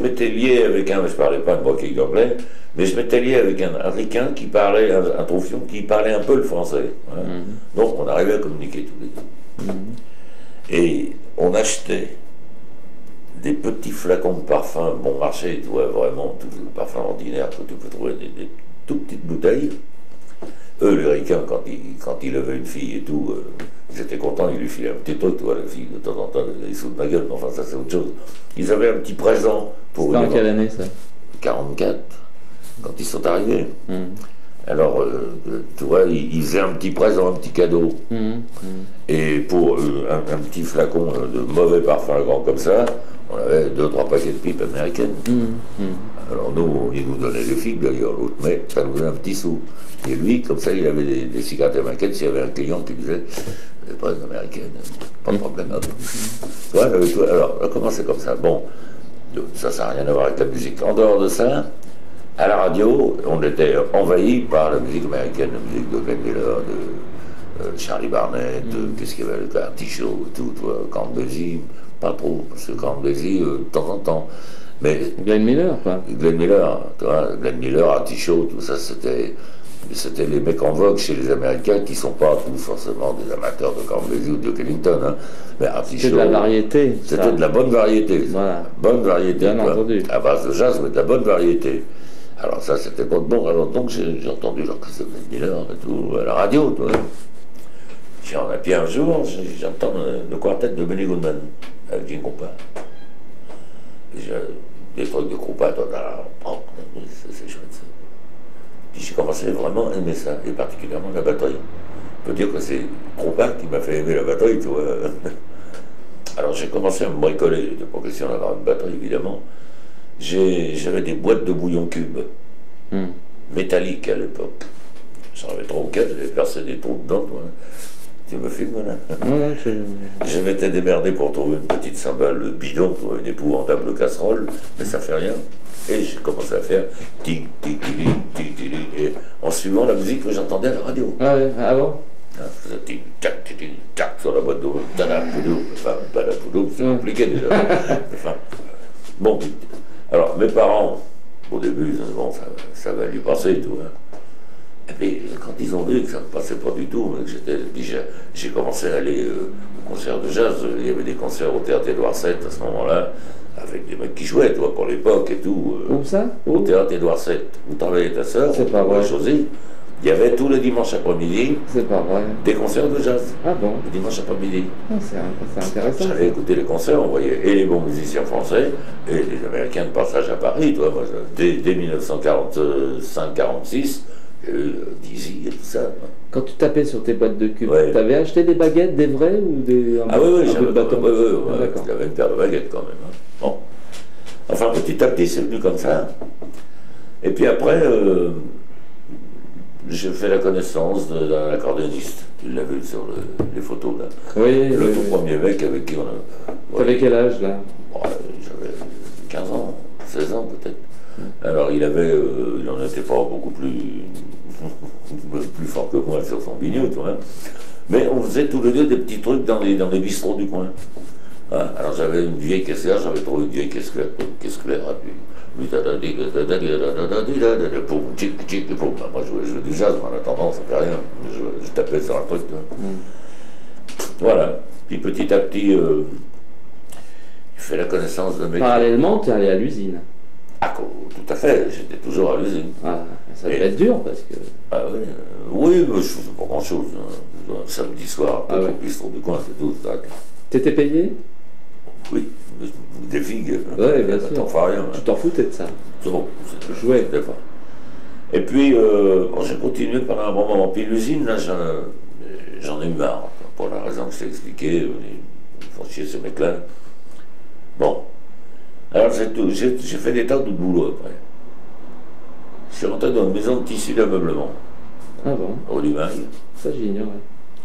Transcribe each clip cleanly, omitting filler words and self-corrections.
m'étais lié avec un, je parlais pas de broquille d'anglais, mais je m'étais lié avec un Africain qui parlait, un troufion qui parlait un peu le français. Hein. Donc on arrivait à communiquer tous les deux. Et on achetait des petits flacons de parfum bon marché, tu vois, vraiment, tout le parfum ordinaire que tu peux trouver, des toutes petites bouteilles. Eux, les ricains, quand ils levaient une fille et tout, ils étaient contents, ils lui filaient un petit truc, tu vois, la fille, de temps en temps, ils sautent de ma gueule, mais enfin, ça c'est autre chose. Ils avaient un petit présent pour eux. C'était en quelle année, ça? 44, quand ils sont arrivés. Alors, tu vois, ils faisaient un petit présent, un petit cadeau. Et pour un petit flacon de mauvais parfum grand comme ça, on avait 2-3 paquets de pipes américaines. Alors nous, il nous donnait des figues d'ailleurs, l'autre, mais ça nous donnait un petit sou. Et lui, comme ça, il avait des cigarettes américaines. S'il y avait un client qui disait, c'est pas une américaine, pas de problème. Alors, on a commencé comme ça. Bon, ça n'a rien à voir avec la musique. En dehors de ça, à la radio, on était envahi par la musique américaine, la musique de Glenn Miller, de Charlie Barnett, qu'est-ce qu'il y avait, le Artichaut et tout, Count Basie, pas trop, parce que Count Basie, de temps en temps. Mais Glenn Miller, quoi. Glenn Miller, tu vois, Glenn Miller, Artichaut, tout ça, c'était les mecs en vogue chez les Américains qui ne sont pas tous forcément des amateurs de Count Basie ou de Ellington, hein. Mais Artichaut, c'était de la variété. C'était de la bonne variété. Voilà. Bonne variété. Bien entendu. À base de jazz, mais de la bonne variété. Alors ça, c'était pas bon. Alors donc j'ai entendu l'orchestre de Glenn Miller et tout, à la radio, tu vois. Et puis un jour, j'entends le quartet de Benny Goodman, avec Jim Krupa. Des trucs de Krupa, c'est chouette ça. Puis j'ai commencé vraiment à aimer ça, et particulièrement la batterie. On peut dire que c'est Krupa qui m'a fait aimer la batterie, tu vois. Alors j'ai commencé à me bricoler, il n'était pas question d'avoir une batterie évidemment. J'avais des boîtes de bouillon cube, métalliques à l'époque. J'en avais 3 ou 4, j'avais percé des trous dedans, toi. Tu me filmes là? Je m'étais démerdé pour trouver une petite cymbale bidon, une épouvantable casserole, mais ça fait rien. Et j'ai commencé à faire tic tic tic tic tic, et en suivant la musique que j'entendais à la radio. Ah ouais, ah bon? Je faisais tic tac tic tac sur la boîte d'eau, tadapoudou, enfin badapoudou, c'est compliqué déjà. Enfin, bon, alors mes parents, au début, bon, ça va lui passer tout. Hein. Et puis, quand ils ont vu que ça ne passait pas du tout, que j'ai commencé à aller au concert de jazz. Il y avait des concerts au théâtre Édouard VII à ce moment-là, avec des mecs qui jouaient, toi, pour l'époque et tout. Où ça? Au théâtre Édouard VII. Où travaillait ta sœur? C'est pas vrai. José. Il y avait tous les dimanches après-midi C'est pas vrai. des concerts de jazz. Ah bon? Le dimanche après-midi. Ah, c'est intéressant. J'allais écouter les concerts, on voyait et les bons musiciens français et les Américains de passage à Paris. Toi, moi, dès 1945-46, Dizzy et tout ça. Quand tu tapais sur tes boîtes de cubes, Ouais. t'avais acheté des baguettes, des vrais ou des. Ah oui, un peu de bâton? j'avais une paire de baguettes quand même. Hein. Bon. Enfin, petit à petit, c'est venu comme ça. Et puis après, j'ai fait la connaissance d'un accordéoniste. Tu l'as vu sur les photos là. Oui, Le oui, tout oui. premier mec avec qui on a. T'avais quel âge là? Bon, j'avais 15 ans, 16 ans peut-être. Alors il en était pas beaucoup plus fort que moi sur son biniou, tu vois. Mais on faisait tous les deux des petits trucs dans les bistrots du coin. Hein, alors j'avais une vieille caissière, j'avais trouvé une vieille caisse claire, et puis moi je jouais du jazz, mais en attendant ça fait rien. Je tapais sur un truc. Voilà. Puis petit à petit, je fais la connaissance de mes. Parallèlement, tu es allé à l'usine. Ah, tout à fait, j'étais toujours à l'usine. Ah, ça devait être dur parce que. Ah oui, oui, mais je faisais pas grand chose. Hein. Samedi soir, Ah ouais. au bistrot du coin, c'est tout. Ça. T'étais payé? Oui, des figues. Ouais, bien sûr. T'en fais rien. Tu t'en foutais de ça? C'est bon, Je jouais. c'était pas. Et puis, bon, j'ai continué pendant un bon moment. Puis l'usine, là, j'en ai eu marre. Pour la raison que je t'ai expliqué, ils font chier ces mecs-là. Bon. Alors j'ai fait des tas de boulot après. Je suis rentré dans une maison de tissu d'ameublement, Ah bon? au Limagne. Ça, j'ignorais.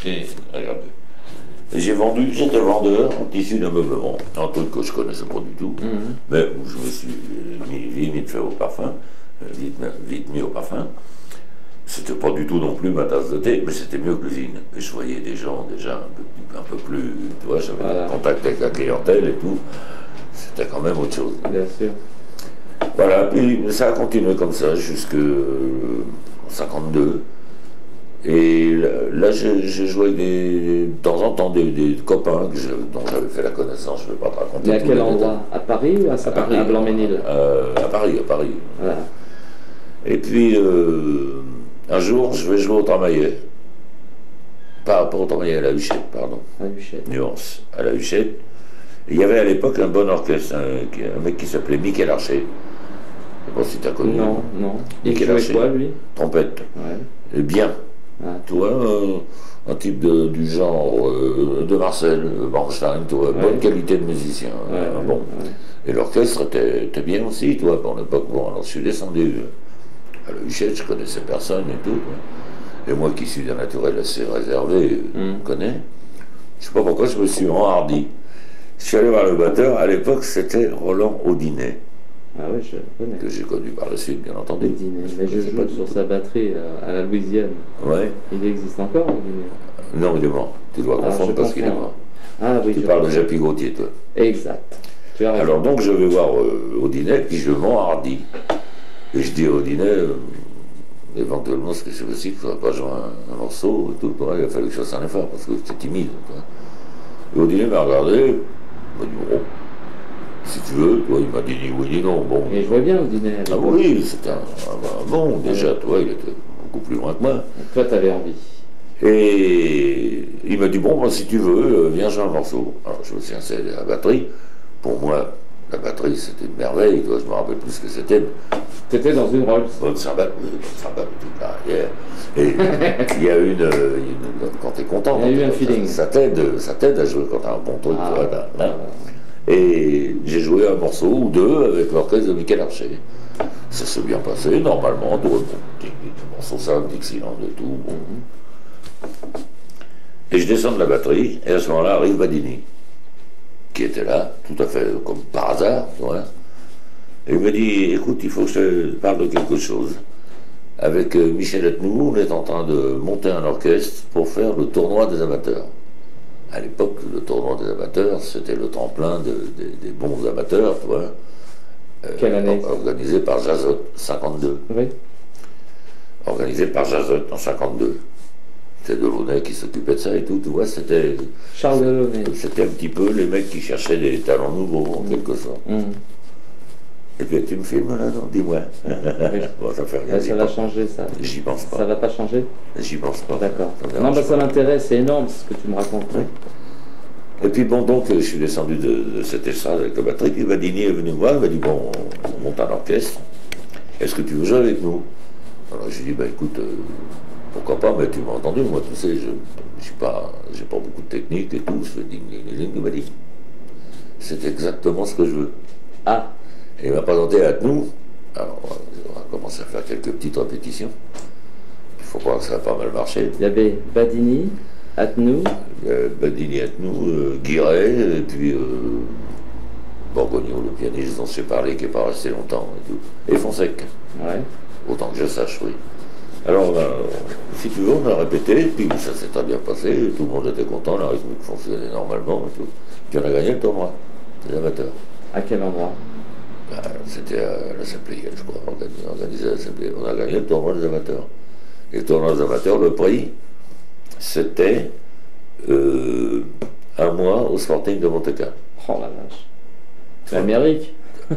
Et regardez. Et j'étais vendeur en tissu d'ameublement, un truc que je connaissais pas du tout, mais où je me suis vite fait au parfum, vite mis au parfum. C'était pas du tout non plus ma tasse de thé, mais c'était mieux que l'usine. Et je voyais des gens déjà un peu plus, tu vois, j'avais Voilà. contact avec la clientèle et tout. C'était quand même autre chose. Bien sûr. Voilà, puis ça a continué comme ça jusqu'en 52. Et là, j'ai joué avec de temps en temps des copains dont j'avais fait la connaissance, je ne vais pas te raconter. Mais à quel endroit? À Paris ou à Paris, à Blanc-Ménil? à Paris. Voilà. Et puis, un jour, je vais jouer au Tramaillet. Pas au Tramaillet, à la Huchette, pardon. À Huchette. Nuance, à la Huchette. Et il y avait à l'époque un bon orchestre, un mec qui s'appelait Michel Archer. Je ne sais pas si tu as connu. Non. Il Michel jouait Archer. quoi, lui? Trompette. Ouais. Et bien. Ah. Tu vois, un type du genre de Marcel, Bernstein, tu vois, bonne qualité de musicien. Bon. Et l'orchestre était bien aussi, tu vois, pour l'époque. Bon, alors je suis descendu à la Huchette, je connaissais personne et tout. Et moi qui suis d'un naturel assez réservé, connais. Je sais pas pourquoi je me suis enhardi. Je suis allé voir le batteur, à l'époque c'était Roland Audinet. Ah oui, je connais. Que j'ai connu par la suite, bien entendu. Mais je joue sur sa batterie à la Louisiane. Ouais. Il existe encore, Audinet? Non, il est mort. Tu dois confondre parce qu'il est mort. Ah oui. Tu parles de Japy Gauthier, toi. Exact. Tu as raison. Alors donc je vais voir Audinet, puis je m'enhardis. Et je dis à Audinet, éventuellement, est-ce que c'est possible, je ne pas jouer un morceau et tout. Il a fallu que je fasse un effort parce que j'étais timide. Et Audinet m'a regardé, il m'a dit, bon, si tu veux, toi, il m'a dit ni oui ni non. Bon. Et je vois bien Audinet. Ah oui, c'était un bon déjà, toi, il était beaucoup plus loin que moi. Toi, tu avais envie. Et il m'a dit, bon, ben, si tu veux, viens jouer un morceau. Alors je me suis installé à la batterie. Pour moi, la batterie, c'était une merveille, toi, je me rappelle plus ce que c'était. Tu étais dans une Rolls. Bonne cymbale, toute l'arrière. Et il y a quand tu es content, il y a eu un feeling. Ça t'aide à jouer quand tu as un bon truc. Ah, là. Et j'ai joué un morceau ou deux avec l'orchestre de Michel Archer. Ça s'est bien passé, normalement, tout, des morceaux simples, Dixieland et tout. Bon. Et je descends de la batterie, et à ce moment-là arrive Badini, qui était là, tout à fait comme par hasard, voilà. Et il me dit, écoute, il faut que je te parle de quelque chose. Avec Michel Atnou, on est en train de monter un orchestre pour faire le tournoi des amateurs. À l'époque, le tournoi des amateurs, c'était le tremplin des bons amateurs, tu vois. Quelle année? Organisé par Jazot, 52. Oui. Organisé par Jazot en 52. C'était Delaunay qui s'occupait de ça et tout, tu vois, c'était... Charles Delaunay. C'était un petit peu les mecs qui cherchaient des talents nouveaux, en quelque sorte. Et puis tu me filmes là, non? Dis-moi. Bon, ça fait rien. Ça va changer, ça. J'y pense pas. Ça va pas changer? J'y pense pas. D'accord. Non, bah ça m'intéresse, c'est énorme ce que tu me racontes. Oui. Et puis bon, donc je suis descendu de cette estrade avec la batterie, puis Badini est venu me voir, il m'a dit, bon, on monte un orchestre, est-ce que tu veux jouer avec nous? Alors j'ai dit, bah écoute, pourquoi pas, mais tu m'as entendu, moi tu sais, j'ai pas beaucoup de technique et tout, je fais ding ding ding, il m'a dit, c'est exactement ce que je veux. Ah. Et il m'a présenté à nous. Alors, on a commencé à faire quelques petites répétitions. Il faut croire que ça a pas mal marché. Il y avait Badini, Atnou. Badini, Atnou, Guiret, et puis Borgogno, le pianiste dont j'ai parlé, qui n'est pas resté longtemps, et tout. Et Fonsec. Ouais. Autant que je sache, oui. Alors, si tu veux, on a répété, puis ça s'est très bien passé, tout le monde était content, la rythmique fonctionnait normalement, et tout. Puis on a gagné le tournoi des amateurs. À quel endroit? C'était à la Saint-Pléiel, je crois, organisé à la Saint-Pléiel. On a gagné le tournoi des amateurs. Et le tournoi des amateurs, le prix, c'était un mois au Sporting de Monte-Carlo. Oh la vache. L'Amérique. Un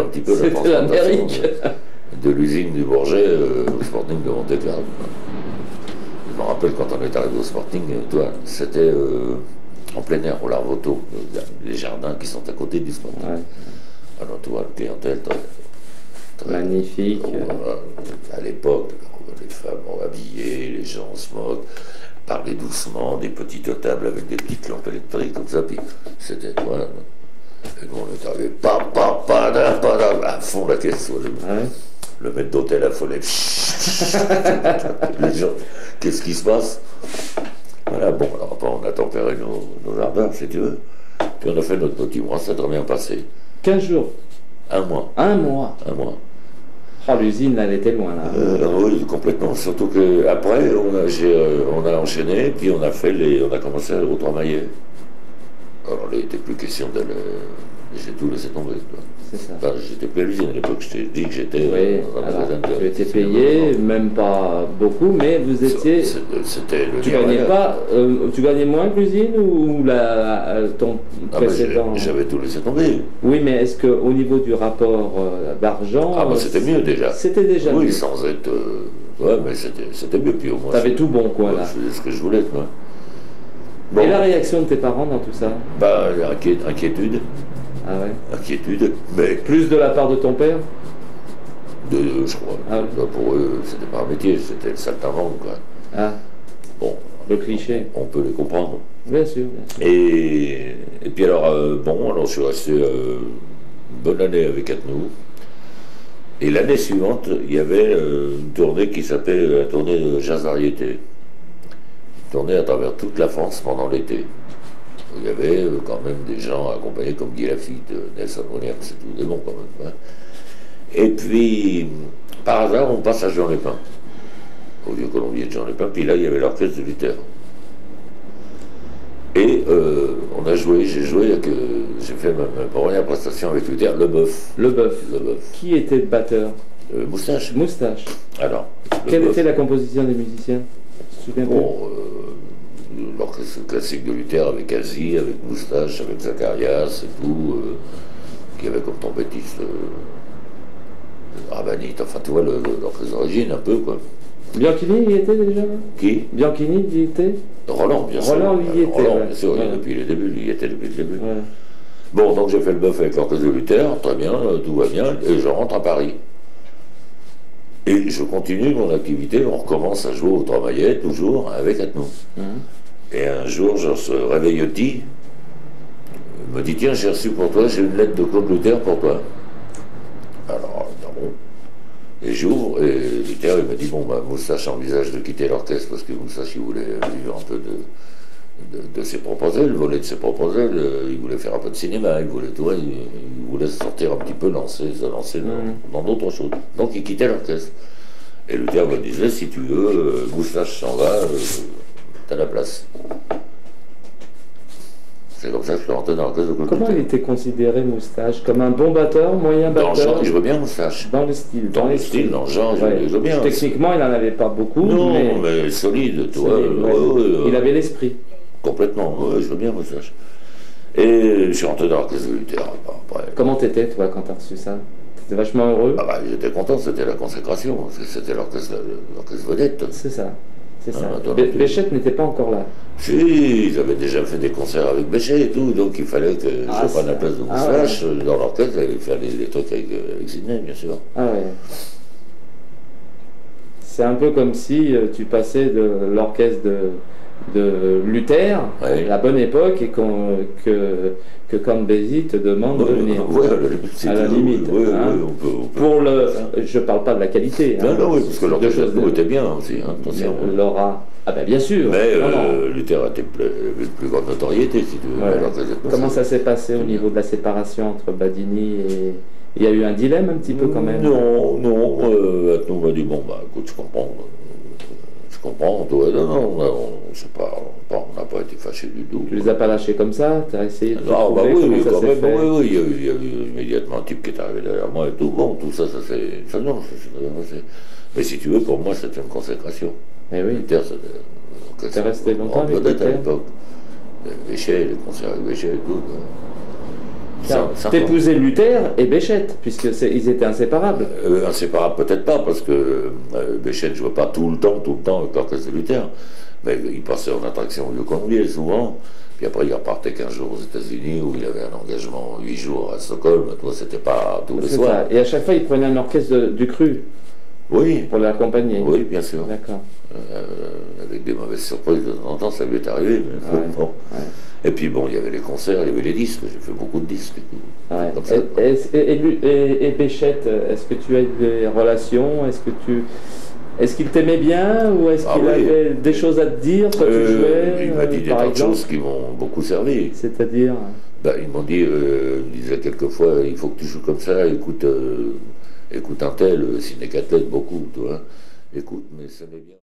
petit peu la C'était l'Amérique. De l'usine du Bourget au Sporting de Monte-Carlo. Je me rappelle quand on est arrivé au Sporting, toi, c'était en plein air, au Larvoto, les jardins qui sont à côté du Sporting. Ouais. Alors tu vois, le clientèle très magnifique. À l'époque, les femmes habillées, les gens se moquent, parlaient doucement, des petites tables avec des petites lampes électriques comme ça, puis c'était voilà. Et nous on est arrivé à fond la caisse. Le maître d'hôtel affolé. Les gens, qu'est-ce qui se passe? Voilà, bon, alors après on a tempéré nos ardeurs, si tu veux. Puis on a fait notre petit mois, ça a très bien passé. 15 jours. Un mois. Un mois. Un mois. Oh, l'usine, là, elle était loin, là. Oui, complètement. Surtout qu'après, on a enchaîné, puis on a commencé au Tramaillet. Alors là, il n'était plus question Et j'ai tout laissé tomber. Quoi. C'est ça. Enfin, j'étais plus à l'usine à l'époque, je t'ai dit que j'étais Oui, dans la alors, magasin de... tu étais payé, même pas beaucoup, mais vous étiez... C'était le Tu Nirvana. gagnais pas, tu gagnais moins que l'usine ou ton Ah, mais précédent? j'avais tout laissé tomber. Oui, mais est-ce qu'au niveau du rapport d'argent... Ah, bah c'était mieux déjà. C'était déjà oui, mieux. sans être... ouais, mais c'était mieux, puis au moins... T'avais tout bon, quoi, là. Je faisais ce que je voulais, quoi. Bon. Et la réaction de tes parents dans tout ça? Bah, inquiétude. Ah ouais. Inquiétude, mais Plus de la part de ton père? je crois. Ah oui. Pour eux, c'était pas un métier, c'était le saltimbanque, quoi. Ah, Bon, le cliché. on peut les comprendre. Bien sûr, bien sûr. Et puis alors, alors je suis resté une bonne année avec Atnou. Et l'année suivante, il y avait une tournée qui s'appelait la tournée de Jazz Variété. Une tournée à travers toute la France pendant l'été. Il y avait quand même des gens accompagnés comme Guy Lafitte, Nelson Mounier, c'est tout des bons quand même. Hein. Et puis, par hasard, on passe à Jean Lépin, au vieux colombier de Jean Lépin, puis là, il y avait l'orchestre de Luther. Et on a joué, j'ai fait ma première prestation avec Luther, Le Boeuf. Le Boeuf. Le Boeuf. Qui était le batteur? Moustache. Moustache. Alors, Quelle Boeuf. était la composition des musiciens? Tu te souviens plus? Bon, l'orchestre classique de Luther avec Asie, avec Moustache, avec Zacharias et tout, qui avait comme trompettiste Rabanit, enfin tu vois l'orchestre d'origine un peu quoi. Bianchini y était déjà? Qui? Bianchini y était? Roland, bien sûr. Roland y était, Roland, ouais. bien sûr, Ouais. depuis les débuts, il y était depuis le début. Ouais. Bon, donc j'ai fait le Boeuf avec l'orchestre de Luther, très bien, tout va bien, et je rentre à Paris. Et je continue mon activité, on recommence à jouer au Travaillet, toujours avec Atnou. Et un jour, je réveillotis, il me dit, tiens, j'ai reçu pour toi, j'ai une lettre de Claude Luther pour toi. Alors, bon. Et j'ouvre, et Luther, il me dit, bon, bah, Moustache envisage de quitter l'orchestre, parce que Moustache, il voulait vivre un peu de ses propres ailes, voler de ses propres ailes, il voulait faire un peu de cinéma, il voulait tout, il voulait se sortir un petit peu, se lancer dans d'autres choses. Donc il quittait l'orchestre. Et Luther me disait, si tu veux, Moustache s'en va, t'as la place. C'est comme ça que je suis rentré dans l'orchestre de Claude Comment il Luther. était considéré, Moustache? Comme un bon batteur, moyen Dans le batteur? genre, il joue bien Moustache. Dans le style. Dans le style, dans le genre, Ouais. il joue bien. Techniquement, il n'en avait pas beaucoup, Non, mais mais solide, tu vois. solide, ouais. Il avait l'esprit. Complètement, ouais, je veux bien Moustache. Et je suis rentré dans l'orchestre de Luther. Après. Comment t'étais, toi, quand t'as reçu ça? T'étais vachement heureux? Ah bah, j'étais content, c'était la consécration, c'était l'orchestre vedette. C'est ça. C'est ça. Ah, Béchette n'était pas encore là. Si, ils avaient déjà fait des concerts avec Béchet et tout, donc il fallait que je prenne la place de Moustache dans l'orchestre et faire les trucs avec Sidney, bien sûr. Ah ouais. C'est un peu comme si tu passais de l'orchestre de Luther, Ouais. à la bonne époque, et que quand Bézi te demande de venir. Ouais, à la limite. Ouais, hein. On peut. Pour le, je parle pas de la qualité. Non, hein, non, oui, parce que deux l'orchestre choses était bien aussi, hein, attention. L'aura. Ah ben bien sûr. Mais Non, non. Luther a une plus grande notoriété, si tu veux. Ouais. l'orchestre de Comment ça s'est passé au niveau de la séparation entre Badini et... Il y a eu un dilemme un petit peu quand même? Non, Atnou m'a dit, bon, bah écoute, je comprends, toi, non, c'est pas, on n'a pas été fâchés du tout. Tu les as pas lâchés comme ça? Tu as essayé de Ah bah trouver oui, comment ça quand s'est même, fait? oui, il y a eu immédiatement un type qui est arrivé derrière moi et tout, bon, tout ça, ça s'est très bien passé. Mais si tu veux, pour moi, c'était une consécration. Eh oui. Luther, T'es resté longtemps avec vedette à Luther? l'époque. Béchet, les concerts avec Béchet et tout. T'épousais Luther et Béchette, puisque ils étaient inséparables. Inséparable peut-être pas, parce que Béchet ne jouait pas tout le temps avec l'orchestre de Luther, mais il passait en attraction au Vieux-Colombier souvent, puis après il repartait 15 jours aux États-Unis où il avait un engagement 8 jours à Stockholm, toi c'était pas tous les C'est soirs. ça. Et à chaque fois, il prenait un orchestre du cru Oui, pour l'accompagner. oui, bien sûr. D'accord. Avec des mauvaises surprises de temps en temps, ça lui est arrivé. Mais bon. Ouais. Et puis bon, il y avait les concerts, il y avait les disques, j'ai fait beaucoup de disques et tout. Ouais. Comme ça. Et Béchette, est-ce que tu as eu des relations? Est-ce qu'il t'aimait bien ou est-ce qu'il avait des choses à te dire quand tu jouais? Il m'a dit des par tas de exemple? choses qui m'ont beaucoup servi. C'est-à-dire? Ils m'ont dit, ils disaient quelquefois, il faut que tu joues comme ça, écoute un tel, Ciné beaucoup, tu vois. Écoute, mais ça n'est bien.